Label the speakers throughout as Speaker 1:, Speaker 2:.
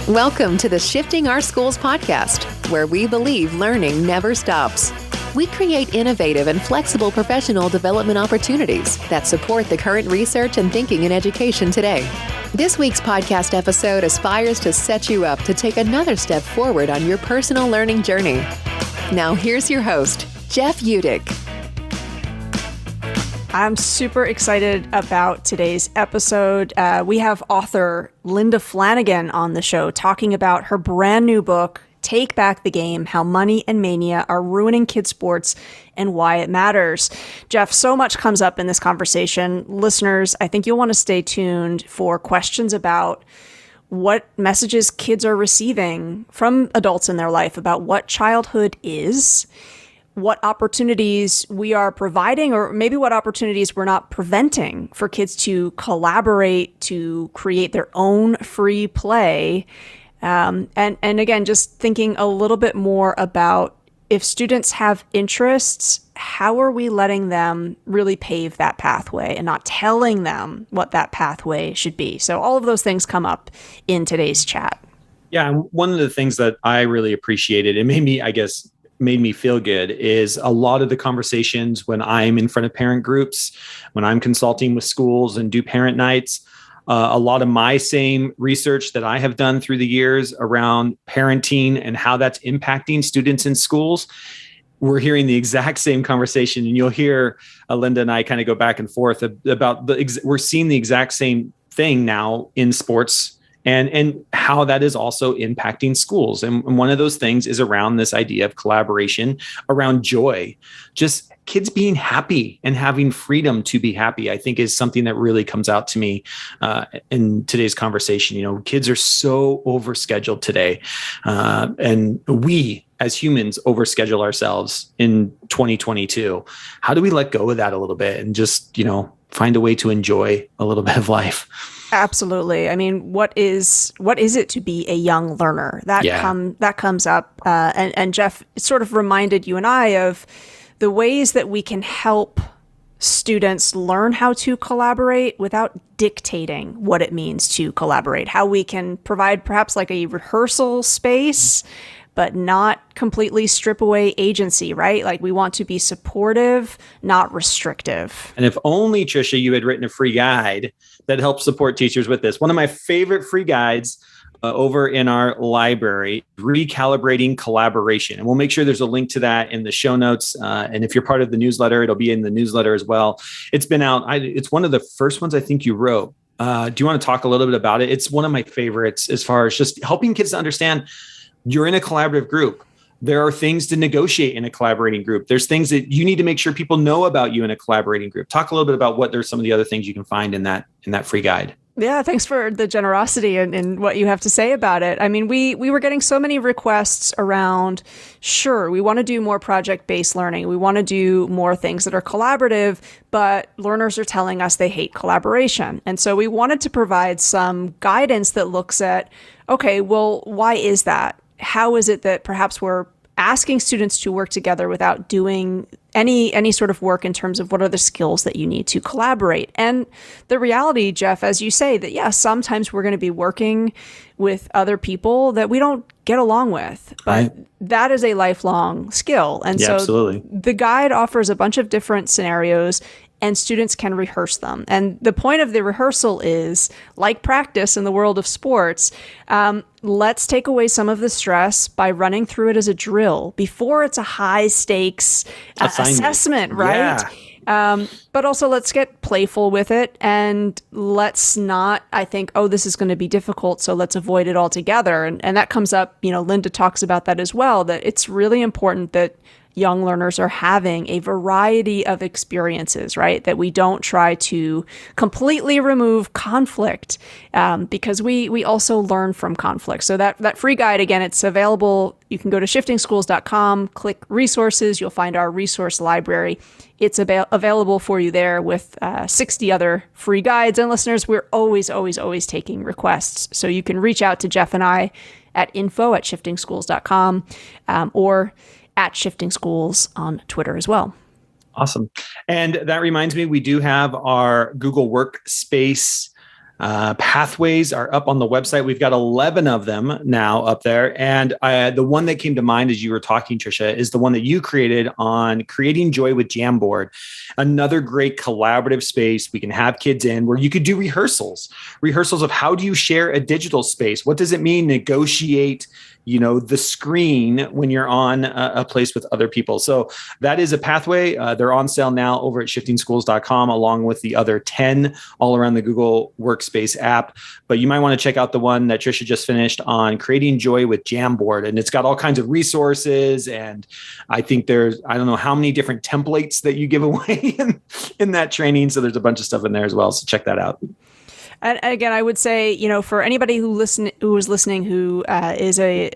Speaker 1: Welcome to the Shifting Our Schools podcast, where we believe learning never stops. We create innovative and flexible professional development opportunities that support the current research and thinking in education today. This week's podcast episode aspires to set you up to take another step forward on your personal learning journey. Now here's your host, Jeff Udick.
Speaker 2: I'm super excited about today's episode. We have author Linda Flanagan on the show talking about her brand new book, Take Back the Game: How Money and Mania Are Ruining Kids Sports and Why It Matters. Jeff, so much comes up in this conversation. Listeners, I think you'll want to stay tuned for questions about what messages kids are receiving from adults in their life about what childhood is, what opportunities we are providing, or maybe what opportunities we're not preventing for kids to collaborate, to create their own free play. And again, just thinking a little bit more about if students have interests, how are we letting them really pave that pathway and not telling them what that pathway should be? So all of those things come up in today's chat.
Speaker 3: Yeah, and one of the things that I really appreciated, it made me feel good, is a lot of the conversations when I'm in front of parent groups, when I'm consulting with schools and do parent nights, a lot of my same research that I have done through the years around parenting and how that's impacting students in schools, we're hearing the exact same conversation. And you'll hear Linda and I kind of go back and forth about we're seeing the exact same thing now in sports and how that is also impacting schools. And one of those things is around this idea of collaboration, around joy. Just kids being happy and having freedom to be happy, I think, is something that really comes out to me in today's conversation. You know, kids are so overscheduled today. And we, as humans, overschedule ourselves in 2022. How do we let go of that a little bit and just, find a way to enjoy a little bit of life?
Speaker 2: Absolutely. I mean, what is it to be a young learner? That comes up. And Jeff sort of reminded you and I of the ways that we can help students learn how to collaborate without dictating what it means to collaborate. How we can provide perhaps like a rehearsal space, but not completely strip away agency, right? Like we want to be supportive, not restrictive.
Speaker 3: And if only, Trisha, you had written a free guide that helps support teachers with this. One of my favorite free guides over in our library, Recalibrating Collaboration. And we'll make sure there's a link to that in the show notes. And if you're part of the newsletter, it'll be in the newsletter as well. It's been out. It's one of the first ones I think you wrote. Do you want to talk a little bit about it? It's one of my favorites as far as just helping kids to understand you're in a collaborative group. There are things to negotiate in a collaborating group. There's things that you need to make sure people know about you in a collaborating group. Talk a little bit about what there's some of the other things you can find in that free guide.
Speaker 2: Yeah, thanks for the generosity and what you have to say about it. I mean, we were getting so many requests around, sure, we want to do more project-based learning. We want to do more things that are collaborative, but learners are telling us they hate collaboration. And so we wanted to provide some guidance that looks at, okay, well, why is that? How is it that perhaps we're asking students to work together without doing any sort of work in terms of what are the skills that you need to collaborate? And the reality, Jeff, as you say, that yes, sometimes we're going to be working with other people that we don't get along with, but that is a lifelong skill. And so absolutely. The guide offers a bunch of different scenarios and students can rehearse them. And the point of the rehearsal is, like practice in the world of sports, let's take away some of the stress by running through it as a drill before it's a high stakes assessment, right? Yeah. But also let's get playful with it and let's not, I think, oh, this is going to be difficult, so let's avoid it altogether. And that comes up, Linda talks about that as well, that it's really important that young learners are having a variety of experiences, right? That we don't try to completely remove conflict because we also learn from conflict. So that free guide, again, it's available. You can go to shiftingschools.com, click resources. You'll find our resource library. It's available for you there with 60 other free guides. And listeners, we're always, always, always taking requests. So you can reach out to Jeff and I at info@shiftingschools.com or at Shifting Schools on Twitter as well.
Speaker 3: Awesome. And that reminds me, we do have our Google Workspace Pathways are up on the website. We've got 11 of them now up there. And the one that came to mind as you were talking, Tricia, is the one that you created on creating joy with Jamboard. Another great collaborative space we can have kids in where you could do rehearsals of how do you share a digital space? What does it mean negotiate the screen when you're on a place with other people. So that is a pathway. They're on sale now over at shiftingschools.com, along with the other 10 all around the Google Workspace app. But you might want to check out the one that Tricia just finished on creating joy with Jamboard. And it's got all kinds of resources. And I think I don't know how many different templates that you give away in that training. So there's a bunch of stuff in there as well. So check that out.
Speaker 2: And again, I would say, for anybody who is listening, who is a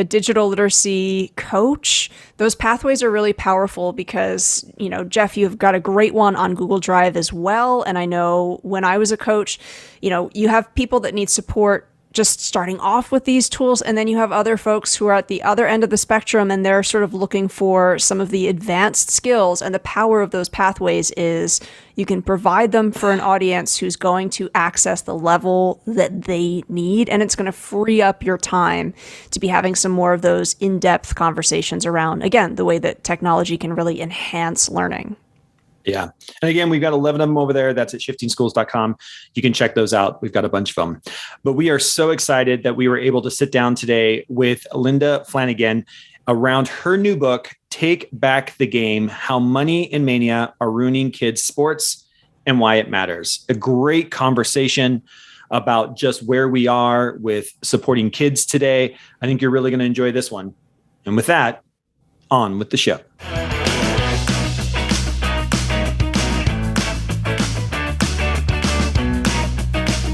Speaker 2: digital literacy coach, those pathways are really powerful because, Jeff, you've got a great one on Google Drive as well. And I know when I was a coach, you have people that need support just starting off with these tools. And then you have other folks who are at the other end of the spectrum and they're sort of looking for some of the advanced skills. And the power of those pathways is you can provide them for an audience who's going to access the level that they need. And it's going to free up your time to be having some more of those in-depth conversations around, again, the way that technology can really enhance learning.
Speaker 3: Yeah. And again, we've got 11 of them over there. That's at shiftingschools.com. You can check those out. We've got a bunch of them. But we are so excited that we were able to sit down today with Linda Flanagan around her new book, Take Back the Game: How Money and Mania Are Ruining Kids' Sports and Why It Matters. A great conversation about just where we are with supporting kids today. I think you're really going to enjoy this one. And with that, on with the show.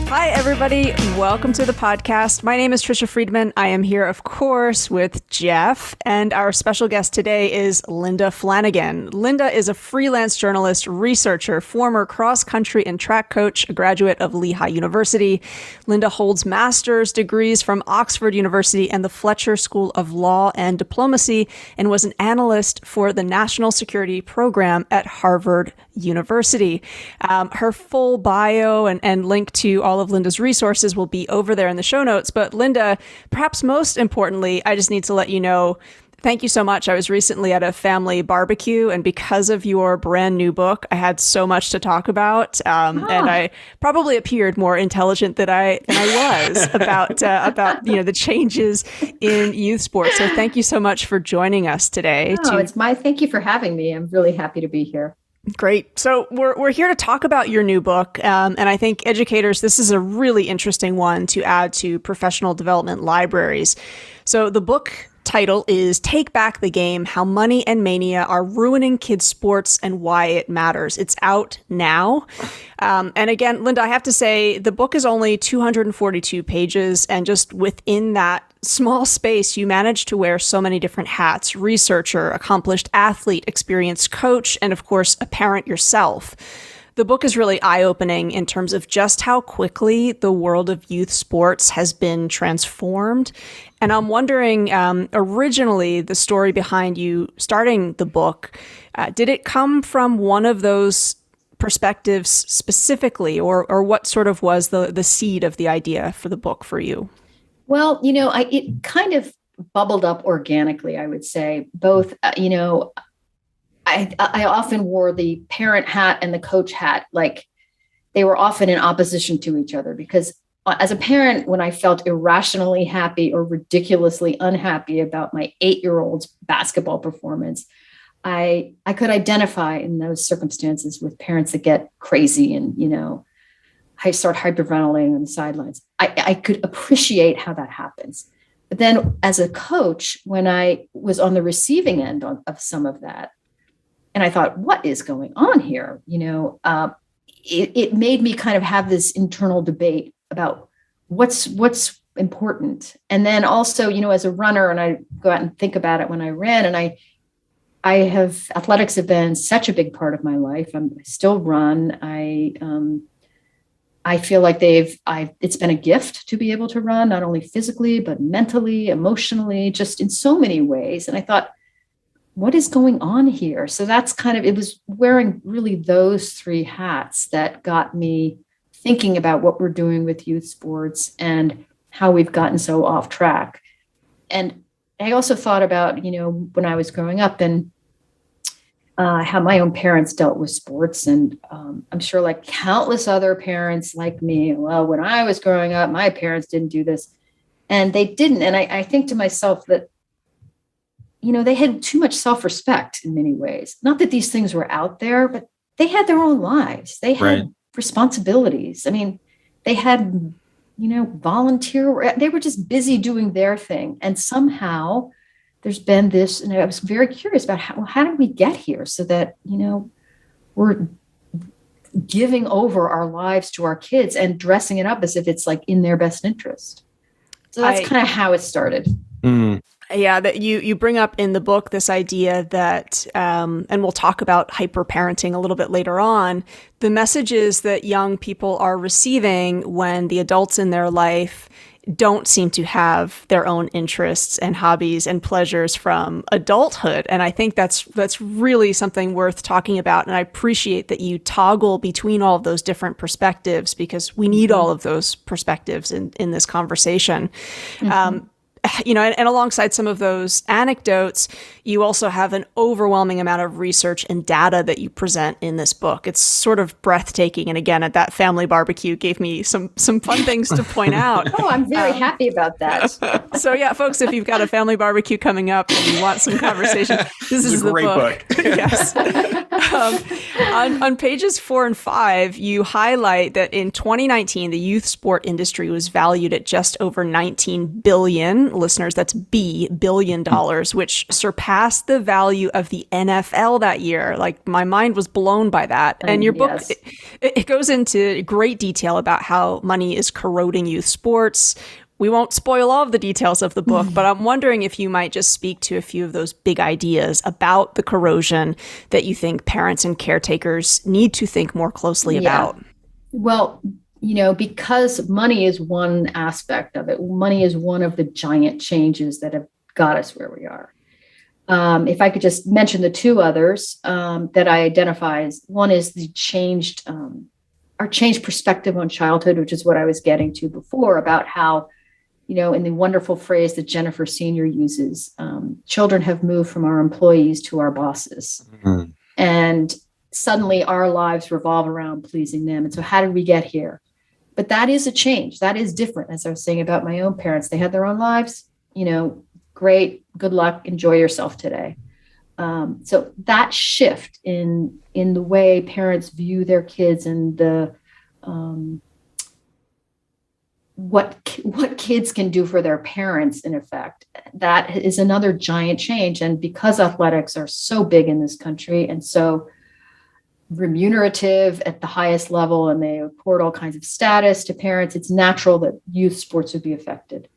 Speaker 2: Hi, everybody. Welcome to the podcast. My name is Tricia Friedman. I am here, of course, with Jeff, and our special guest today is Linda Flanagan. Linda is a freelance journalist, researcher, former cross-country and track coach, a graduate of Lehigh University. Linda holds master's degrees from Oxford University and the Fletcher School of Law and Diplomacy, and was an analyst for the National Security Program at Harvard University. Her full bio and link to all of Linda's resources will be over there in the show notes. But Linda, perhaps most importantly, I just need to let you know, thank you so much. I was recently at a family barbecue, and because of your brand new book, I had so much to talk about. And I probably appeared more intelligent than I was about the changes in youth sports. So thank you so much for joining us today.
Speaker 4: Thank you for having me. I'm really happy to be here.
Speaker 2: Great. So we're here to talk about your new book. And I think educators, this is a really interesting one to add to professional development libraries. So the book title is Take Back the Game: How Money and Mania Are Ruining Kids' Sports and Why It Matters. It's out now. And again, Linda, I have to say the book is only 242 pages. And just within that small space, you managed to wear so many different hats: researcher, accomplished athlete, experienced coach, and of course, a parent yourself. The book is really eye-opening in terms of just how quickly the world of youth sports has been transformed. And I'm wondering, originally, the story behind you starting the book, did it come from one of those perspectives specifically, or what sort of was the seed of the idea for the book for you?
Speaker 4: Well, it kind of bubbled up organically, I would say. Both, I often wore the parent hat and the coach hat, like they were often in opposition to each other, because as a parent, when I felt irrationally happy or ridiculously unhappy about my 8-year-old's basketball performance, I could identify in those circumstances with parents that get crazy and, I start hyperventilating on the sidelines. I could appreciate how that happens. But then as a coach, when I was on the receiving end of some of that, and I thought, what is going on here? It made me kind of have this internal debate about what's important. And then also, as a runner, and I go out and think about it when I ran, and athletics have been such a big part of my life. I still run. I feel like it's been a gift to be able to run, not only physically, but mentally, emotionally, just in so many ways. And I thought, what is going on here? So that's it was wearing really those three hats that got me thinking about what we're doing with youth sports and how we've gotten so off track. And I also thought about, when I was growing up and how my own parents dealt with sports. And I'm sure like countless other parents like me, well, when I was growing up, my parents didn't do this. And they didn't. And I think to myself that, they had too much self-respect in many ways. Not that these things were out there, but they had their own lives. They had responsibilities. I mean, they had, volunteer. They were just busy doing their thing. And somehow there's been this, and I was very curious about how did we get here so that, we're giving over our lives to our kids and dressing it up as if it's like in their best interest. So that's kind of how it started.
Speaker 2: Yeah, that you bring up in the book this idea that, and we'll talk about hyper parenting a little bit later on, the messages that young people are receiving when the adults in their life don't seem to have their own interests and hobbies and pleasures from adulthood. And I think that's really something worth talking about. And I appreciate that you toggle between all of those different perspectives, because we need all of those perspectives in this conversation. And alongside some of those anecdotes, you also have an overwhelming amount of research and data that you present in this book. It's sort of breathtaking. And again, at that family barbecue gave me some fun things to point out.
Speaker 4: Oh, I'm very happy about that.
Speaker 2: So yeah, folks, if you've got a family barbecue coming up and you want some conversation, this is the
Speaker 3: great book.
Speaker 2: Yes. On pages 4 and 5, you highlight that in 2019, the youth sport industry was valued at just over $19 billion. Listeners, that's billion dollars, which surpassed the value of the NFL that year. Like, my mind was blown by that. And your book, it goes into great detail about how money is corroding youth sports. We won't spoil all of the details of the book, but I'm wondering if you might just speak to a few of those big ideas about the corrosion that you think parents and caretakers need to think more closely about.
Speaker 4: Well, because money is one aspect of it. Money is one of the giant changes that have got us where we are. If I could just mention the two others that I identify as, one is the our changed perspective on childhood, which is what I was getting to before about how, in the wonderful phrase that Jennifer Senior uses, children have moved from our employees to our bosses. Mm-hmm. And suddenly our lives revolve around pleasing them. And so how did we get here? But that is a change. That is different. As I was saying about my own parents, they had their own lives, great, good luck, enjoy yourself today. So that shift in the way parents view their kids and the what kids can do for their parents, in effect, that is another giant change. And because athletics are so big in this country and so remunerative at the highest level, and they accord all kinds of status to parents, it's natural that youth sports would be affected.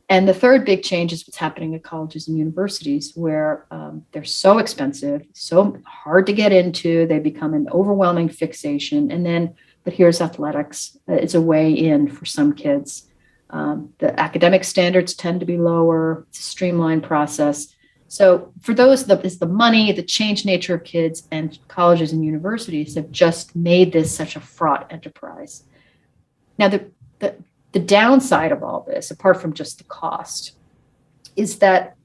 Speaker 4: And the third big change is what's happening at colleges and universities, where they're so expensive, so hard to get into, they become an overwhelming fixation. But here's athletics. It's a way in for some kids. The academic standards tend to be lower. It's a streamlined process. So for those, it's the money, the changed nature of kids, and colleges and universities have just made this such a fraught enterprise. Now, the downside of all this, apart from just the cost, is that,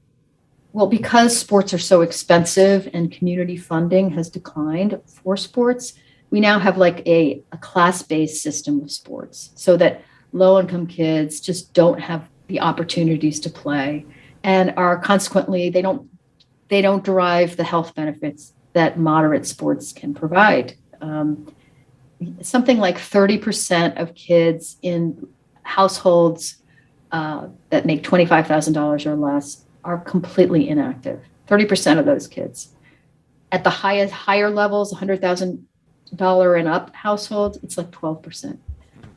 Speaker 4: because sports are so expensive and community funding has declined for sports, we now have like a class-based system of sports, so that low-income kids just don't have the opportunities to play, and are consequently they don't derive the health benefits that moderate sports can provide. Something like 30% of kids in households that make $25,000 or less are completely inactive. 30% of those kids. At the higher levels, $100,000 and up households, it's like 12%.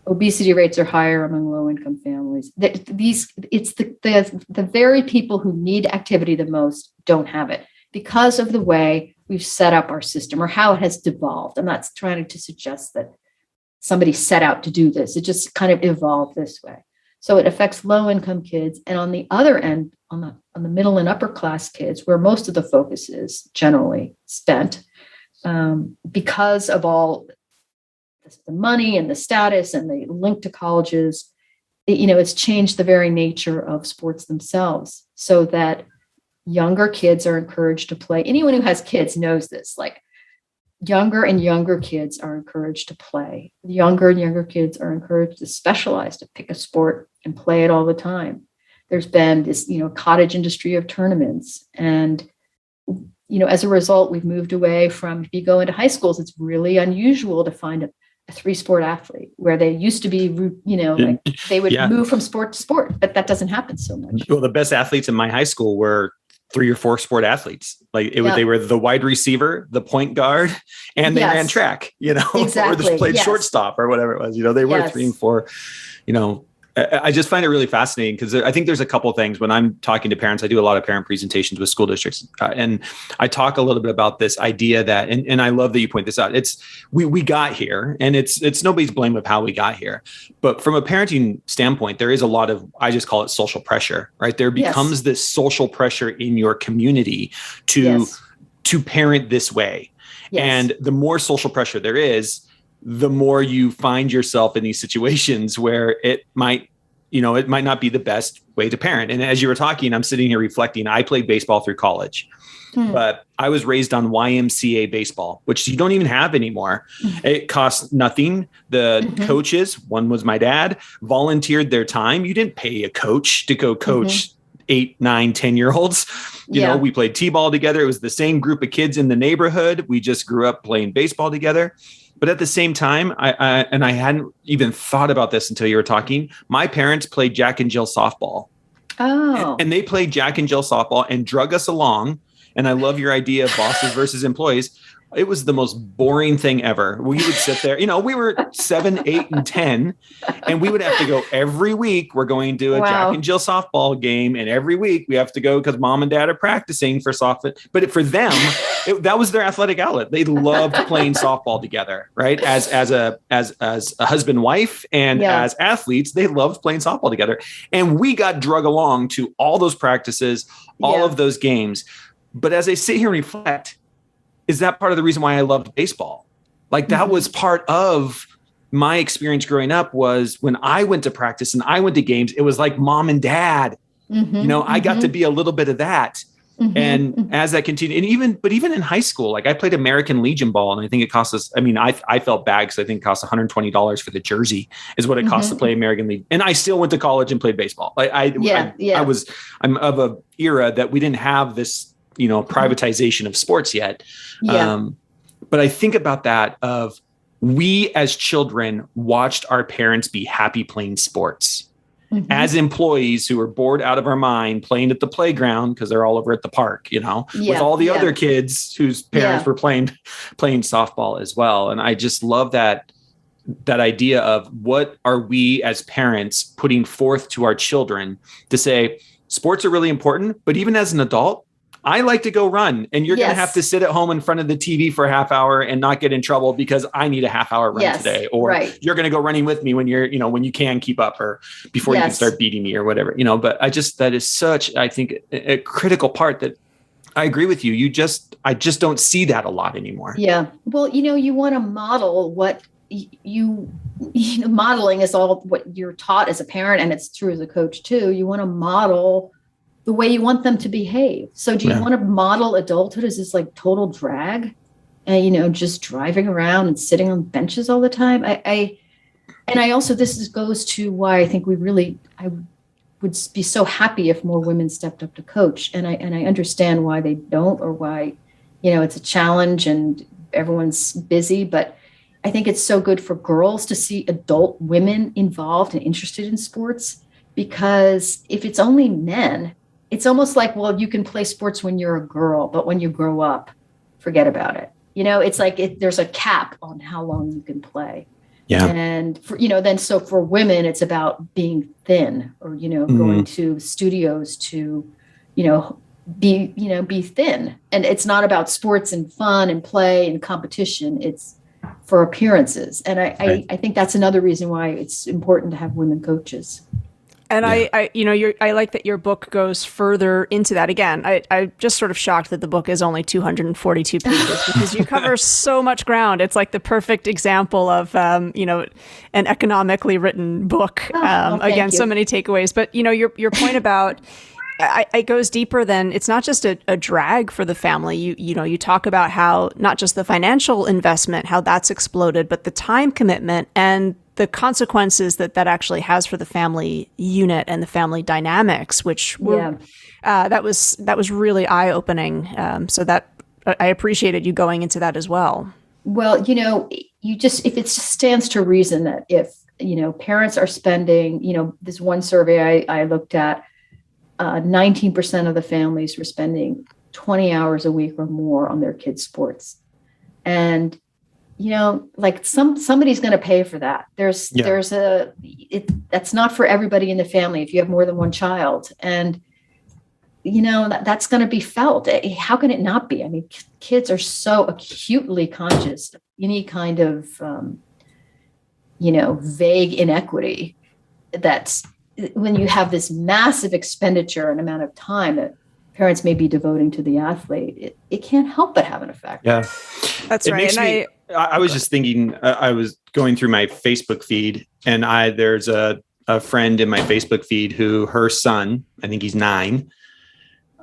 Speaker 4: Obesity rates are higher among low-income families. It's the very people who need activity the most don't have it because of the way we've set up our system or how it has devolved. I'm not trying to suggest that somebody set out to do this. It just kind of evolved this way. So it affects low-income kids. And on the other end, on the middle and upper class kids, where most of the focus is generally spent, because of all the the money and the status and the link to colleges, it's changed the very nature of sports themselves, so that younger kids are encouraged to play. Anyone who has kids knows this, like younger and younger kids are encouraged to play. Younger and younger kids are encouraged to specialize, to pick a sport and play it all the time. There's been this, cottage industry of tournaments. And, as a result, we've moved away from, if you go into high schools, it's really unusual to find a 3-sport athlete, where they used to be, like they would move from sport to sport, but that doesn't happen so much.
Speaker 3: Well, the best athletes in my high school were 3 or 4 sport athletes. Like they were the wide receiver, the point guard, and they ran track,
Speaker 4: exactly.
Speaker 3: or just played shortstop or whatever it was, they were 3 and 4, I just find it really fascinating, because I think there's a couple of things when I'm talking to parents. I do a lot of parent presentations with school districts, and I talk a little bit about this idea that, and I love that you point this out. It's we got here, and it's nobody's blame of how we got here. But from a parenting standpoint, there is a lot of, I just call it social pressure, right? There becomes this social pressure in your community to parent this way. Yes. And the more social pressure there is, the more you find yourself in these situations where it might not be the best way to parent. And as you were talking, I'm sitting here reflecting. I played baseball through college, but I was raised on YMCA baseball, which you don't even have anymore. It costs nothing. The coaches, one was my dad, volunteered their time. You didn't pay a coach to go coach 8, 9, 10-year-olds. We played t-ball together. It was the same group of kids in the neighborhood. We just grew up playing baseball together. But at the same time, I hadn't even thought about this until you were talking. My parents played Jack and Jill softball.
Speaker 4: Oh.
Speaker 3: And they played Jack and Jill softball and drug us along. And I love your idea of bosses versus employees. It was the most boring thing ever. We would sit there, we were 7, 8, and 10, and we would have to go every week. We're going to a Jack and Jill softball game. And every week we have to go because mom and dad are practicing for softball. But for them, that was their athletic outlet. They loved playing softball together, right? As a husband, wife, and as athletes, they loved playing softball together. And we got drug along to all those practices, all of those games. But as I sit here and reflect, is that part of the reason why I loved baseball? Like that was part of my experience growing up, was when I went to practice and I went to games, it was like mom and dad, I got to be a little bit of that. And as that continued, and even in high school, like I played American Legion ball, and I think it cost us, I felt bad because I think it cost $120 for the jersey is what it cost to play American Legion. And I still went to college and played baseball. I'm of a era that we didn't have this, privatization of sports yet. But I think about that of, we as children watched our parents be happy playing sports. As employees who were bored out of our mind playing at the playground because they're all over at the park, with all the other kids whose parents were playing softball as well. And I just love that idea of, what are we as parents putting forth to our children to say, sports are really important, but even as an adult, I like to go run, and you're going to have to sit at home in front of the TV for a half hour and not get in trouble because I need a half-hour run today. Or you're going to go running with me when you're, when you can keep up, or before you can start beating me or whatever, but that is such, I think, a critical part that I agree with you. I just don't see that a lot anymore.
Speaker 4: Yeah. Well, you want to model what modeling is all what you're taught as a parent, and it's true as a coach too. You want to model the way you want them to behave. So do you want to model adulthood as this like total drag and, just driving around and sitting on benches all the time? I also, goes to why I think I would be so happy if more women stepped up to coach. And I understand why they don't, or why, it's a challenge and everyone's busy, but I think it's so good for girls to see adult women involved and interested in sports, because if it's only men, it's almost like, well, you can play sports when you're a girl, but when you grow up, forget about it. It's like there's a cap on how long you can play. Yeah. And for, so for women, it's about being thin, or, going to studios to, be thin. And it's not about sports and fun and play and competition. It's for appearances. And I think that's another reason why it's important to have women coaches.
Speaker 2: And I like that your book goes further into that. Again, I'm just sort of shocked that the book is only 242 pages because you cover so much ground. It's like the perfect example of, an economically written book. Again, so many takeaways. But, your point about it goes deeper than it's not just a drag for the family. You talk about how not just the financial investment, how that's exploded, but the time commitment and the consequences that actually has for the family unit and the family dynamics, which were, that was really eye opening. So that I appreciated you going into that as well.
Speaker 4: Well, if it just stands to reason that if, parents are spending, this one survey I looked at, 19% of the families were spending 20 hours a week or more on their kids' sports. And, like somebody's going to pay for that. That's not for everybody in the family if you have more than one child. And, that's going to be felt. How can it not be? I mean, kids are so acutely conscious of any kind of, vague inequity that's when you have this massive expenditure and amount of time that parents may be devoting to the athlete, it can't help but have an effect.
Speaker 3: Yeah,
Speaker 2: that's right. And
Speaker 3: I was just thinking, I was going through my Facebook feed and there's a friend in my Facebook feed who her son, I think he's 9,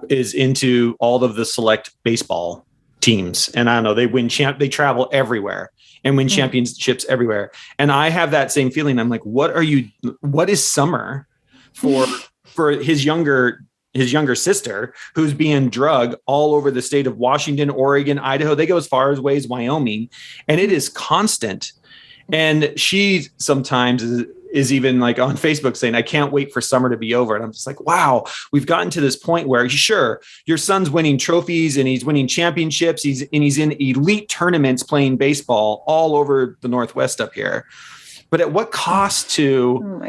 Speaker 3: is into all of the select baseball teams. And I don't know, they travel everywhere and win championships everywhere. And I have that same feeling. I'm like, what is summer for his younger sister who's being drugged all over the state of Washington, Oregon, Idaho. They go as far away as Wyoming, and it is constant. And she sometimes is even like on Facebook saying, I can't wait for summer to be over. And I'm just like, wow, we've gotten to this point where sure, your son's winning trophies and he's winning championships. He's in elite tournaments playing baseball all over the Northwest up here. But at what cost to,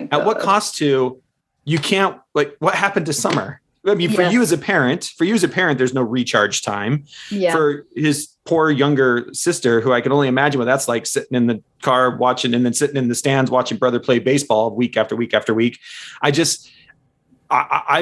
Speaker 3: you can't, like, what happened to summer? I mean, for you as a parent, there's no recharge time. Yeah. For his poor younger sister, who I can only imagine what that's like, sitting in the car watching and then sitting in the stands watching brother play baseball week after week after week. I'm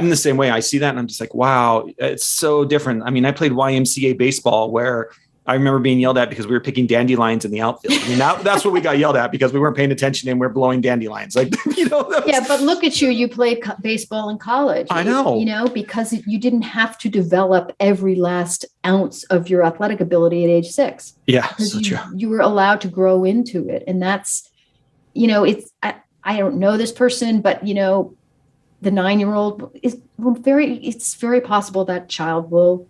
Speaker 3: the same way. I see that and I'm just like, wow, it's so different. I mean, I played YMCA baseball where I remember being yelled at because we were picking dandelions in the outfield. I mean, that's what we got yelled at because we weren't paying attention and we're blowing dandelions. Like,
Speaker 4: Yeah, but look at you. You played baseball in college.
Speaker 3: I know.
Speaker 4: Because you didn't have to develop every last ounce of your athletic ability at age 6.
Speaker 3: Yeah, so true.
Speaker 4: You were allowed to grow into it. And that's, it's, I don't know this person, but, the 9-year-old it's very possible that child will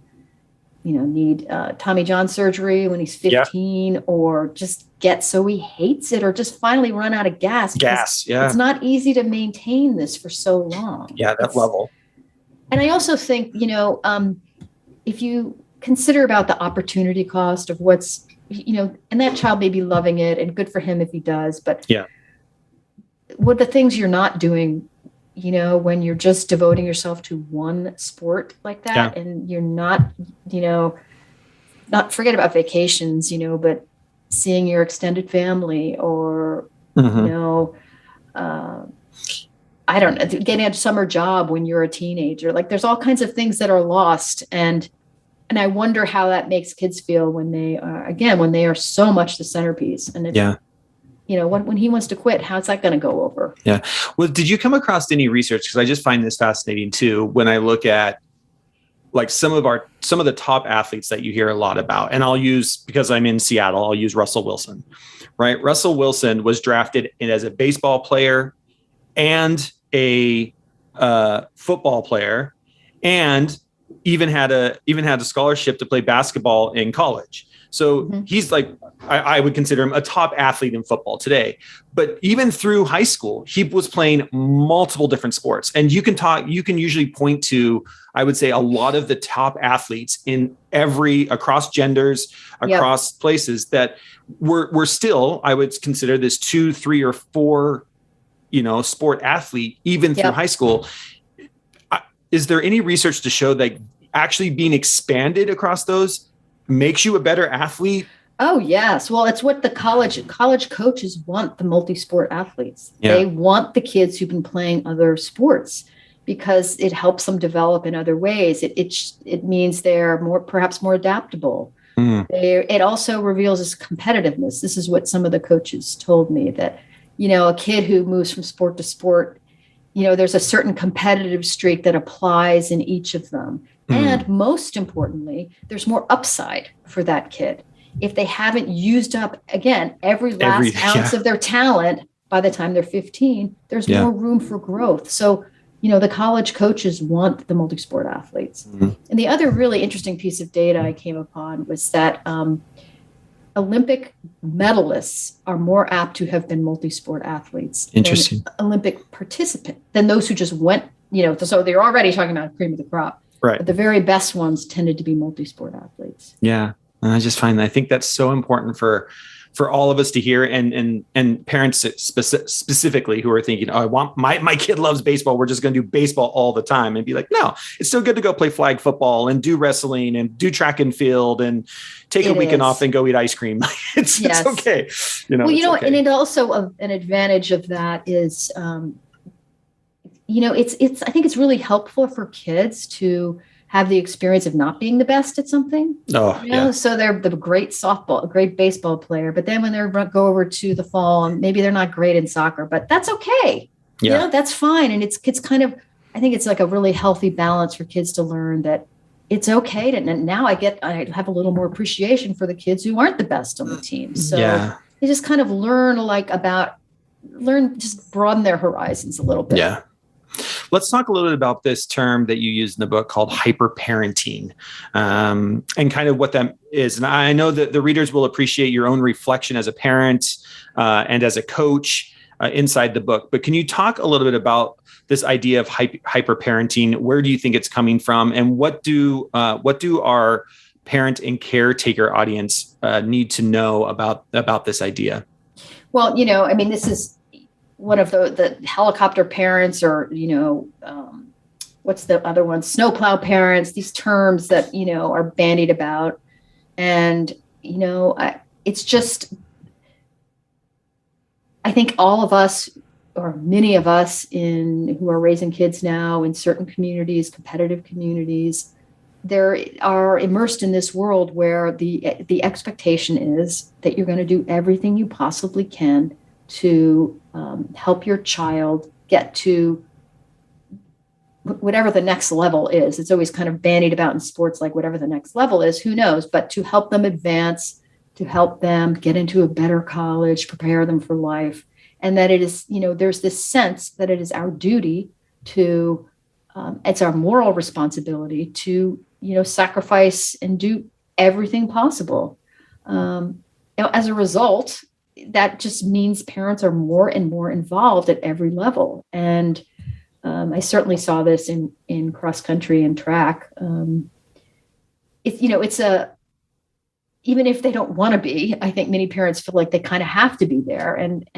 Speaker 4: need Tommy John surgery when he's 15 or just get so he hates it or just finally run out of gas.
Speaker 3: It's
Speaker 4: not easy to maintain this for so long.
Speaker 3: Yeah, level.
Speaker 4: And I also think, if you consider about the opportunity cost of what's, and that child may be loving it and good for him if he does, but what the things you're not doing, when you're just devoting yourself to one sport like that and you're not, not forget about vacations, but seeing your extended family or, I don't know, getting a summer job when you're a teenager. Like there's all kinds of things that are lost. And I wonder how that makes kids feel when they are so much the centerpiece. And when he wants to quit, how's that going to go over?
Speaker 3: Yeah. Well, did you come across any research? Because I just find this fascinating too, when I look at like some of the top athletes that you hear a lot about, and I'll use, because I'm in Seattle, I'll use Russell Wilson, right? Russell Wilson was drafted in as a baseball player and a football player, and even had a scholarship to play basketball in college. So he's like, I would consider him a top athlete in football today. But even through high school, he was playing multiple different sports. And you can usually point to, I would say, a lot of the top athletes across genders, across places that were still, I would consider this 2, 3, or 4, sport athlete, even through high school. Is there any research to show that actually being expanded across those makes you a better athlete
Speaker 4: Oh, yes. Well, it's what the college coaches want, the multi-sport athletes.
Speaker 3: Yeah.
Speaker 4: They want the kids who've been playing other sports because it helps them develop in other ways. It means they're perhaps more adaptable. It also reveals this competitiveness. This is what some of the coaches told me, that, a kid who moves from sport to sport, there's a certain competitive streak that applies in each of them. And most importantly, there's more upside for that kid. If they haven't used up, again, every last ounce of their talent by the time they're 15, there's more room for growth. So, the college coaches want the multi-sport athletes. And the other really interesting piece of data I came upon was that Olympic medalists are more apt to have been multi-sport athletes than Olympic participants, than those who just went, so they're already talking about cream of the crop.
Speaker 3: Right.
Speaker 4: But the very best ones tended to be multi-sport athletes.
Speaker 3: Yeah. And I think that's so important for all of us to hear, and parents specifically who are thinking, oh, I want my kid loves baseball, we're just going to do baseball all the time, and be like, no, it's still good to go play flag football and do wrestling and do track and field and take a weekend off and go eat ice cream. It's okay. Okay.
Speaker 4: And it also, an advantage of that is, I think it's really helpful for kids to have the experience of not being the best at something. So they're the great baseball player, but then when they go over to the fall, and maybe they're not great in soccer, but that's okay. That's fine. And it's kind of, I think it's like a really healthy balance for kids to learn that it's okay to, and now I have a little more appreciation for the kids who aren't the best on the team. So they just kind of just broaden their horizons a little bit.
Speaker 3: Yeah. Let's talk a little bit about this term that you use in the book called hyperparenting, and kind of what that is. And I know that the readers will appreciate your own reflection as a parent and as a coach inside the book. But can you talk a little bit about this idea of hyperparenting? Where do you think it's coming from? And what do our parent and caretaker audience need to know about this idea?
Speaker 4: Well, this is one of the helicopter parents, or, what's the other one? Snowplow parents, these terms that, are bandied about. And, it's just, I think all of us, or many of us who are raising kids now in certain communities, competitive communities, are immersed in this world where the expectation is that you're going to do everything you possibly can to help your child get to whatever the next level is. It's always kind of bandied about in sports, like whatever the next level is, who knows, but to help them advance, to help them get into a better college, prepare them for life. And that it is, there's this sense that it is our duty to, it's our moral responsibility to, sacrifice and do everything possible. As a result, that just means parents are more and more involved at every level. And I certainly saw this in cross country and track. Even if they don't want to be, I think many parents feel like they kind of have to be there and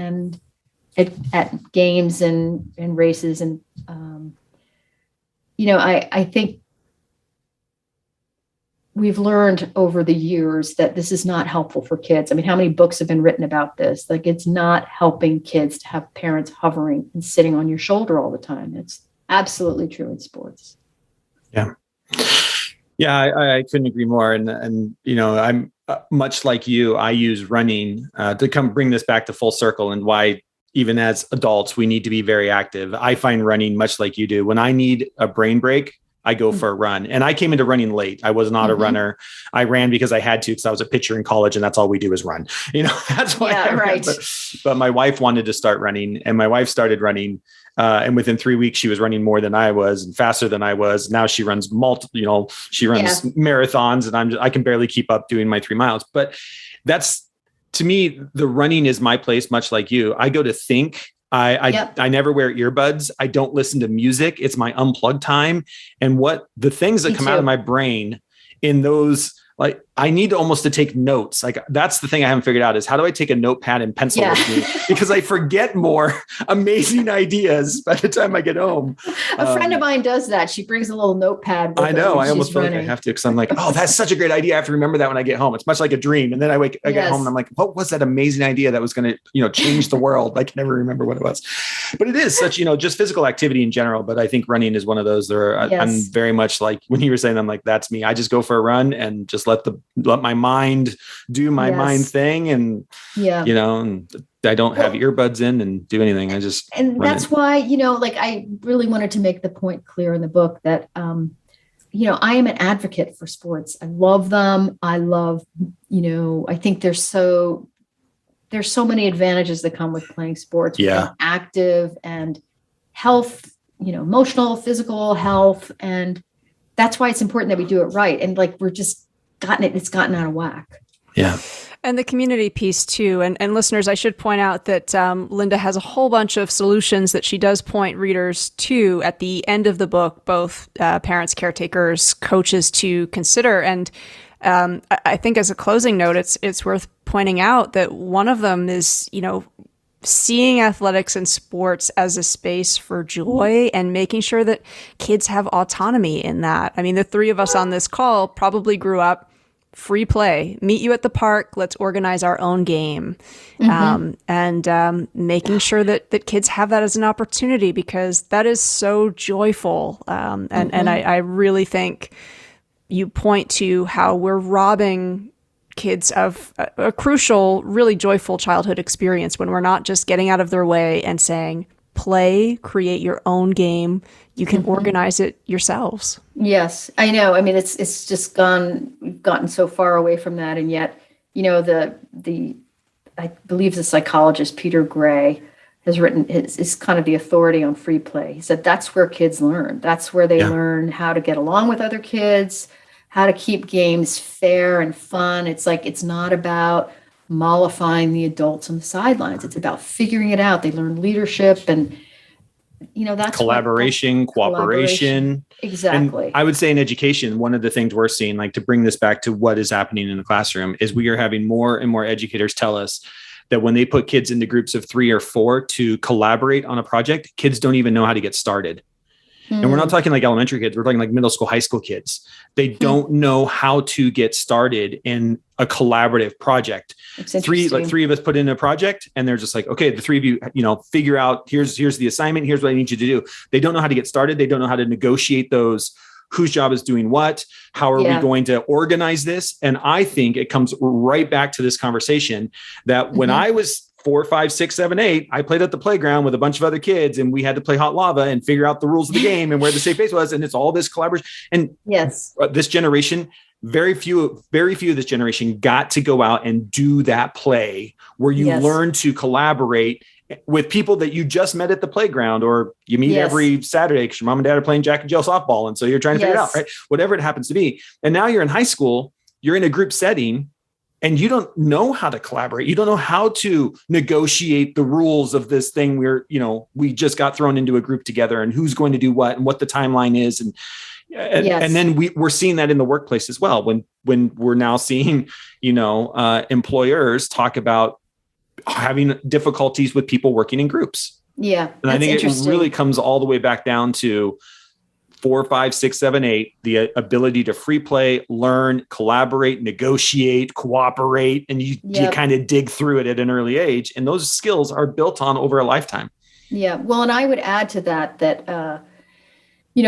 Speaker 4: at games and races. And, I think we've learned over the years that this is not helpful for kids. I mean, how many books have been written about this? Like, it's not helping kids to have parents hovering and sitting on your shoulder all the time. It's absolutely true in sports.
Speaker 3: Yeah. Yeah, I couldn't agree more. And I'm much like you. I use running to bring this back to full circle, and why even as adults, we need to be very active. I find running much like you do. When I need a brain break, I go for a run. And I came into running late. I was not a runner. I ran because I had to, because I was a pitcher in college, and that's all we do is run. That's why I ran. But my wife wanted to start running, and my wife started running. And within 3 weeks, she was running more than I was and faster than I was. Now she runs she runs marathons, and I can barely keep up doing my 3 miles. But that's, to me, the running is my place, much like you. I go to think. I never wear earbuds. I don't listen to music. It's my unplugged time. And the things that come out of my brain in those, like, I need almost to take notes. Like that's the thing I haven't figured out is how do I take a notepad and pencil with me? Because I forget more amazing ideas by the time I get home.
Speaker 4: A friend of mine does that. She brings a little notepad.
Speaker 3: I know. I almost feel like I have to, because I'm like, oh, that's such a great idea. I have to remember that when I get home. It's much like a dream. And then I get home and I'm like, what was that amazing idea that was going to, change the world? I can never remember what it was. But it is such, just physical activity in general. But I think running is one of those. I'm very much like when you were saying, I'm like, that's me. I just go for a run and just let my mind do my mind thing. And, and I don't have earbuds in and do anything.
Speaker 4: And that's why, I really wanted to make the point clear in the book that, I am an advocate for sports. I love them. I love, I think there's so many advantages that come with playing sports. Being active and health, emotional, physical health. And that's why it's important that we do it right. And we're just it's gotten out of whack.
Speaker 3: Yeah.
Speaker 2: And the community piece too. And listeners, I should point out that Linda has a whole bunch of solutions that she does point readers to at the end of the book, both parents, caretakers, coaches to consider. And I think as a closing note, it's worth pointing out that one of them is, seeing athletics and sports as a space for joy and making sure that kids have autonomy in that. I mean, the three of us on this call probably grew up free play, meet you at the park, let's organize our own game. And making sure that kids have that as an opportunity, because that is so joyful. And I really think you point to how we're robbing kids of a crucial, really joyful childhood experience when we're not just getting out of their way and saying, play, create your own game. You can organize it yourselves. Yes, I know. I mean, it's just we've gotten so far away from that. And yet, I believe the psychologist, Peter Gray, has written, is kind of the authority on free play. He said, that's where kids learn. That's where they learn how to get along with other kids, how to keep games fair and fun. It's not about mollifying the adults on the sidelines. It's about figuring it out. They learn leadership and, that's
Speaker 3: collaboration, cooperation.
Speaker 4: Exactly.
Speaker 3: And I would say in education, one of the things we're seeing, to bring this back to what is happening in the classroom, is we are having more and more educators tell us that when they put kids into groups of 3 or 4 to collaborate on a project, kids don't even know how to get started. And we're not talking like elementary kids. We're talking like middle school, high school kids. They don't know how to get started in a collaborative project. Three of us put in a project and they're just like, okay, the 3 of you, figure out, here's the assignment. Here's what I need you to do. They don't know how to get started. They don't know how to negotiate those, whose job is doing what, how are we going to organize this? And I think it comes right back to this conversation that when I was 4, 5, 6, 7, 8, I played at the playground with a bunch of other kids and we had to play hot lava and figure out the rules of the game and where the safe base was. And it's all this collaboration. And this generation, very few of this generation got to go out and do that play where you learn to collaborate with people that you just met at the playground, or you meet every Saturday because your mom and dad are playing Jack and Jill softball. And so you're trying to figure it out, right? Whatever it happens to be. And now you're in high school, you're in a group setting, and you don't know how to collaborate. You don't know how to negotiate the rules of this thing where, we just got thrown into a group together and who's going to do what and what the timeline is. And then we're seeing that in the workplace as well. When we're now seeing, employers talk about having difficulties with people working in groups. Yeah. And I think it really comes all the way back down to 4, 5, 6, 7, 8, the ability to free play, learn, collaborate, negotiate, cooperate, and you kind of dig through it at an early age. And those skills are built on over a lifetime. Yeah. Well, and I would add to that,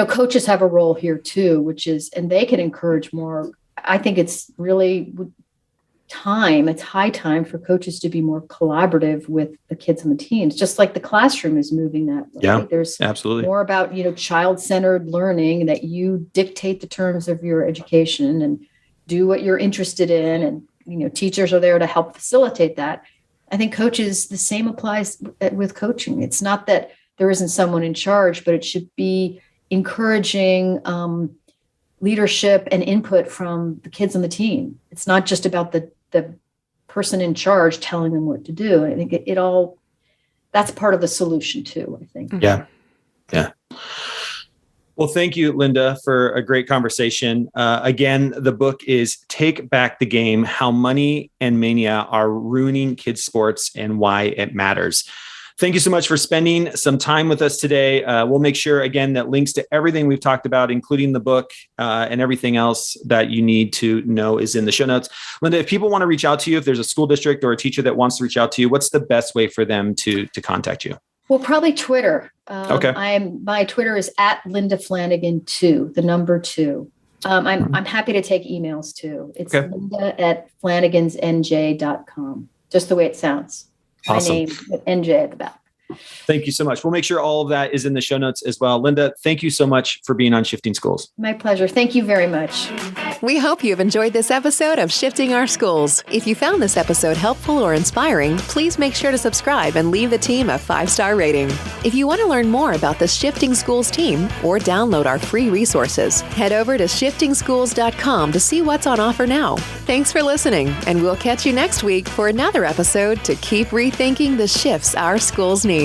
Speaker 3: coaches have a role here too, and they can encourage more. I think it's really it's high time for coaches to be more collaborative with the kids and the teams, just like the classroom is moving that way. Yeah, there's absolutely more about, child-centered learning, that you dictate the terms of your education and do what you're interested in. And, teachers are there to help facilitate that. I think coaches, the same applies with coaching. It's not that there isn't someone in charge, but it should be encouraging leadership and input from the kids on the team. It's not just about the person in charge telling them what to do. I think that's part of the solution too, I think. Yeah. Yeah. Well, thank you, Linda, for a great conversation. Again, the book is Take Back the Game: How Money and Mania Are Ruining Kids' Sports and Why It Matters. Thank you so much for spending some time with us today. We'll make sure, again, that links to everything we've talked about, including the book and everything else that you need to know, is in the show notes. Linda, if people want to reach out to you, if there's a school district or a teacher that wants to reach out to you, what's the best way for them to contact you?
Speaker 4: Well, probably Twitter.
Speaker 3: Okay.
Speaker 4: My Twitter is at Linda Flanagan 2, the number 2. I'm happy to take emails too. It's
Speaker 3: okay.
Speaker 4: Linda@flanagan'snj.com. Just the way it sounds.
Speaker 3: Awesome.
Speaker 4: My name with NJ at the back.
Speaker 3: Thank you so much. We'll make sure all of that is in the show notes as well. Linda, thank you so much for being on Shifting Schools.
Speaker 4: My pleasure. Thank you very much.
Speaker 1: We hope you've enjoyed this episode of Shifting Our Schools. If you found this episode helpful or inspiring, please make sure to subscribe and leave the team a 5-star rating. If you want to learn more about the Shifting Schools team or download our free resources, head over to shiftingschools.com to see what's on offer now. Thanks for listening, and we'll catch you next week for another episode to keep rethinking the shifts our schools need.